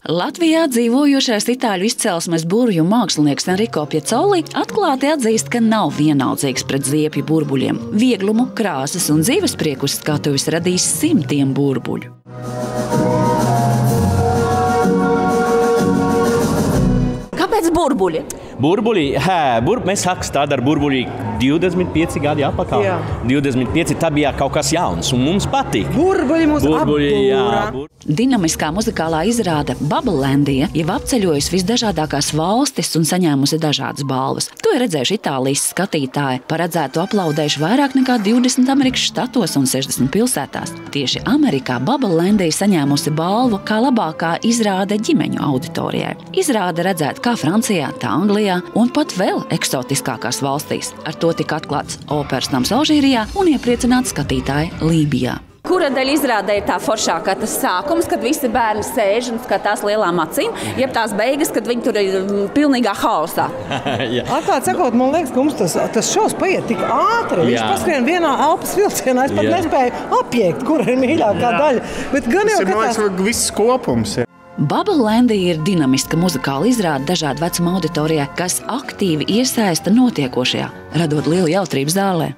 Latvijā dzīvojošais itāļu izcelsmes burvju mākslinieks Enrico Piazzoli atklāti atzīst, ka nav vienaldzīgs pret ziepju burbuļiem. Vieglumu, krāsas un dzīvesprieku uz skatuves radīs simtiem burbuļu. Kāpēc burbuļi? Mēs sākam strādāt ar burbuļi 25 gadi atpakaļ. 25, tā bija kaut kas jauns, un mums patīk. Burbuļi mūs apbūra. Dinamiskā muzikālā izrāde Babblelandia jau apceļojusi visdažādākās valstis un saņēmusi dažādas balvas. To ir redzējuši Itālijas skatītāji, paredzētu aplaudējuši vairāk nekā 20 Amerikas štatos un 60 pilsētās. Tieši Amerikā Babblelandia saņēmusi balvu kā labākā izrāde ģimeņu auditorijai. Izrāde redzēta kā Francijā, tā Anglijā un pat vēl eksotiskākās valstīs. Ar to tika atklāts operas nams Alžīrijā un iepriecināti skatītāji Lībijā. Kura daļa izrādē ir tā foršākā? Tas sākums, kad visi bērni sēž un skatās lielām acīm, jeb tās beigas, kad viņi tur ir pilnīgā haosā? Atklāt sakot, man liekas, ka mums tas šovs paiet tik ātri. Viņš paskrien vienā elpas vilcienā. Es pat nespēju apjēgt, kura ir mīļākā daļa. Bet gan jau, ka tas ir viss kopums. Babblelandia ir dinamiska muzikāla izrāde dažādu vecumu auditorijai, kas aktīvi iesaista notiekošajā, radot lielu jautrību zālē.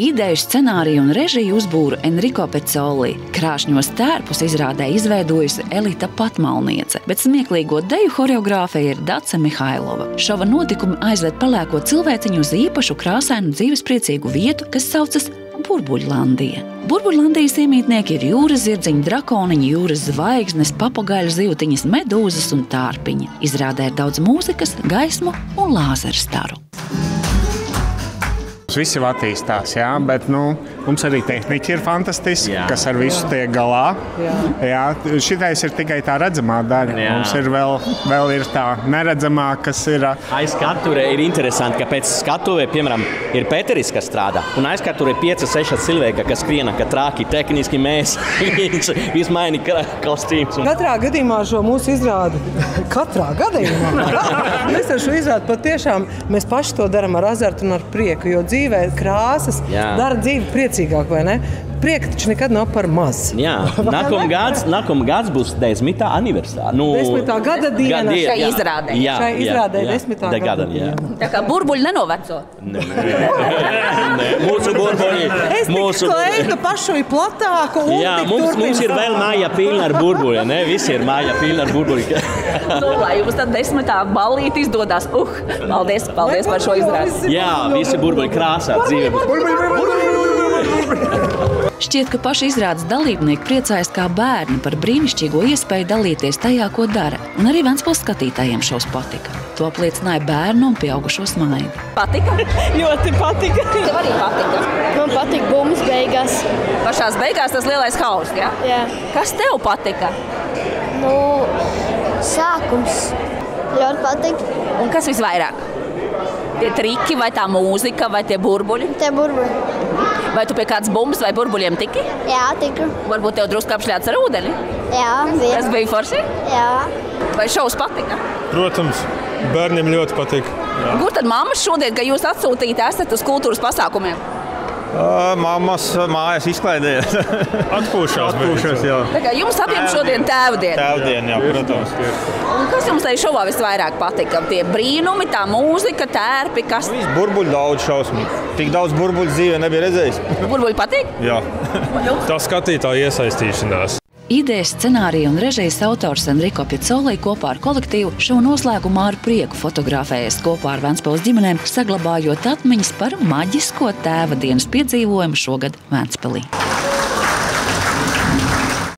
Ideju, scenāriju un režiju uzbūra Enrico Piazzoli. Krāšņos tērpus izrādē izveidojusi Elita Patmalniece, bet smieklīgo deju horeogrāfe ir Dace Mihailova. Šova notikumi aizved pelēko cilvēciņu uz īpašu krāsainu dzīvespriecīgu vietu, kas saucas Burbuļlandija. Burbuļlandijas iemītnieki ir jūras zirdziņi, drakoniņi, jūras zvaigznes, papagaļu zivtiņas, medūzas un tārpiņi. Izrādē ir daudz mūzikas, gaismu un lāzeru staru. Viss jau attīstās, bet mums arī tehniķi ir fantastiski, kas ar visu tiek galā. Šitais ir tikai tā redzamā daļa. Mums ir vēl ir tā neredzamā, kas ir... Aizskatuvē ir interesanti, ka pēc skatuvē, piemēram, ir Pēteris, kas strādā, un aizskatuvē 5-6 cilvēki, kas skriena, ka trāki tehniski mēs, viņš maini kostīmus. Katrā gadījumā šo mūsu izrādi, mēs ar šo izrādi patiešām, mēs paši to daram ar azartu un ar prieku, jo dzīvē krāsas dara dzīvi priecīgāk, vai ne? Prieka taču nekad nav par maz. Nākamgads būs 10. aniversāra. 10. gada diena. Šai izrādē. Šai izrādē 10. gada. Tā kā burbuļi nenoveco. Mūsu burbuļi. Es tik kleitu pašu ir platāku un tik turpins. Mums ir vēl māja pilna ar burbuļi, ne? Visi ir māja pilna ar burbuļi. Lai jums tad 10. ballīti izdodās. Paldies par šo izrādi. Visi burbuļi krāsā dzīve. Šķiet, ka paši izrādes dalībnieki priecājas kā bērni par brīnišķīgo iespēju dalīties tajā, ko dara. Un arī Ventspils skatītājiem šovs patika. To apliecināja bērnu un pieaugušo smaidi. Patika? Ļoti patika. Tev arī patika? Man patika bumbas beigās. Pašās beigās tas lielais hauss, jā? Jā. Kas tev patika? Sākums. Ļoti patika. Un kas visvairāk? Tie triki vai tā mūzika vai tie burbuļi? Tie burbuļi. Vai tu pie kādas bumbas vai burbuļiem tiki? Jā, tiku. Varbūt tev drusku apšļāts ar ūdeni? Jā, bija. Tas bija forši? Jā. Vai šovs patika? Protams, bērniem ļoti patika. Kur tad mammas šodien, ka jūs atsūtīti esat uz kultūras pasākumiem? Mammas mājas izklaidējas. Atpūšās, jā. Tā kā jums abiem šodien tēvdiena? Tēvdiena, jā, protams. Un kas jums tajā šovā visvairāk patika? Tie brīnumi, tā mūzika, tērpi, kas? Viss burbuļi daudz šausmīgi. Tik daudz burbuļu dzīvē nebija redzējis. Burbuļi patīk? Jā. Tā skatītāja iesaistīšanās. Idejas, scenārija un režijas autors Enrico Piazzoli kopā ar kolektīvu šo noslēgumā ar prieku fotografējies kopā ar Ventspils ģimenēm, saglabājot atmiņas par maģisko tēva dienas piedzīvojumu šogad Ventspilī.